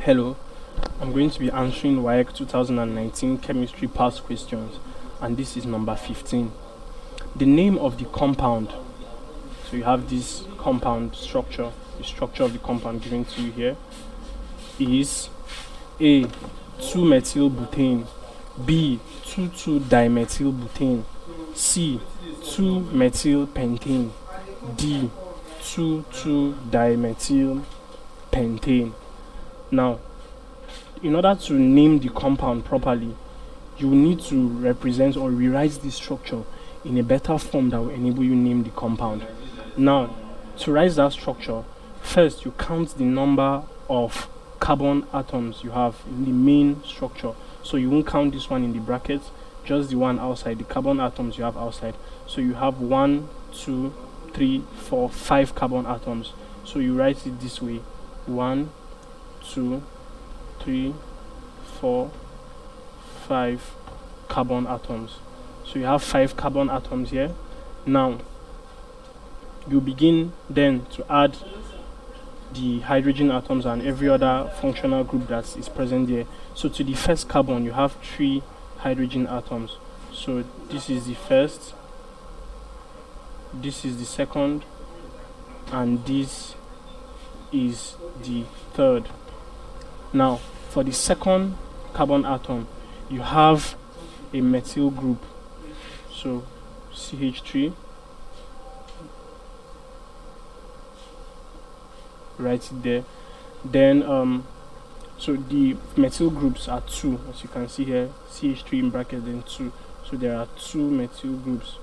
Hello, I'm going to be answering WAEC 2019 chemistry past questions, and this is number 15. The name of the compound, so you have this compound structure, the structure of the compound given to you here, is A. 2-methylbutane, B. 2,2-dimethylbutane, C. 2-methylpentane, D. 2,2-dimethylpentane. Now, in order to name the compound properly, you will need to represent or rewrite this structure in a better form that will enable you name the compound. Now, to write that structure, first you count the number of carbon atoms you have in the main structure. So you won't count this one in the brackets, just the one outside, the carbon atoms you have outside. So you have 1, 2, 3, 4, 5 carbon atoms. So you write it this way: 1, 2, 3, 4, 5 carbon atoms. So you have 5 carbon atoms here. Now you begin then to add the hydrogen atoms and every other functional group that is present there. So to the first carbon you have 3 hydrogen atoms. So this is the first, this is the second, and this is the third. Now for the second carbon atom you have a methyl group, so CH3, write it there. Then so the methyl groups are 2, as you can see here, CH3 in brackets, then 2. So there are 2 methyl groups,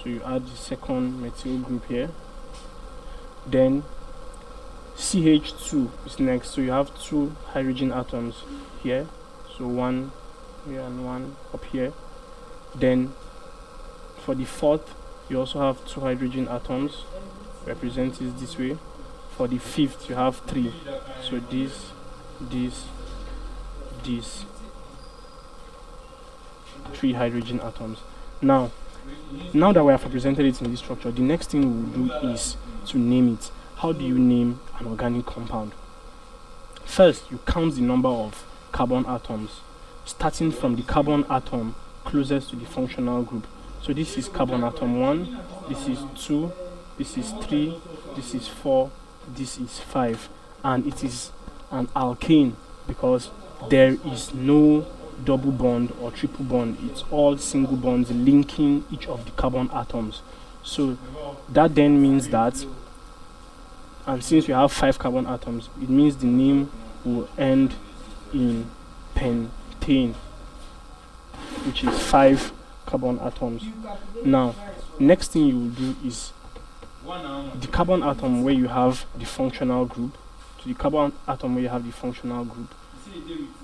so you add the second methyl group here. Then CH2 is next, so you have 2 hydrogen atoms here, so 1 here and 1 up here. Then for the fourth you also have 2 hydrogen atoms, represented this way. For the fifth you have 3, so this, 3 hydrogen atoms. Now that we have represented it in this structure, the next thing we will do is to name it. How do you name an organic compound? First, you count the number of carbon atoms, starting from the carbon atom closest to the functional group. So this is carbon atom 1, this is 2, this is 3, this is 4, this is 5, and it is an alkane because there is no double bond or triple bond. It's all single bonds linking each of the carbon atoms. So that then means that, and since we have 5 carbon atoms, it means the name will end in pentane, which is 5 carbon atoms. Now next thing you will do is the carbon atom where you have the functional group, to the carbon atom where you have the functional group,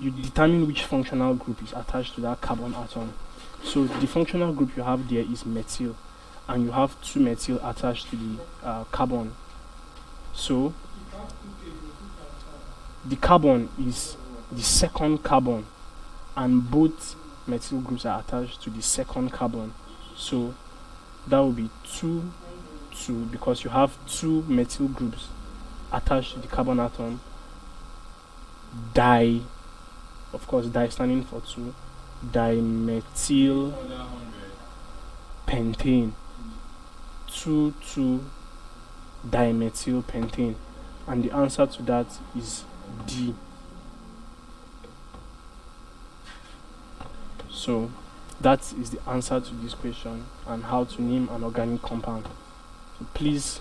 you determine which functional group is attached to that carbon atom. So the functional group you have there is methyl, and you have 2 methyl attached to the carbon. So the carbon is the second carbon, and both methyl groups are attached to the second carbon. So that will be 2, 2, because you have 2 methyl groups attached to the carbon atom. Di, of course, di standing for 2, dimethylpentane, 2,2-dimethylpentane, and the answer to that is D. So that is the answer to this question and how to name an organic compound. So please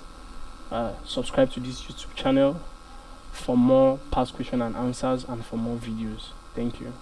subscribe to this YouTube channel for more past question and answers and for more videos. Thank you.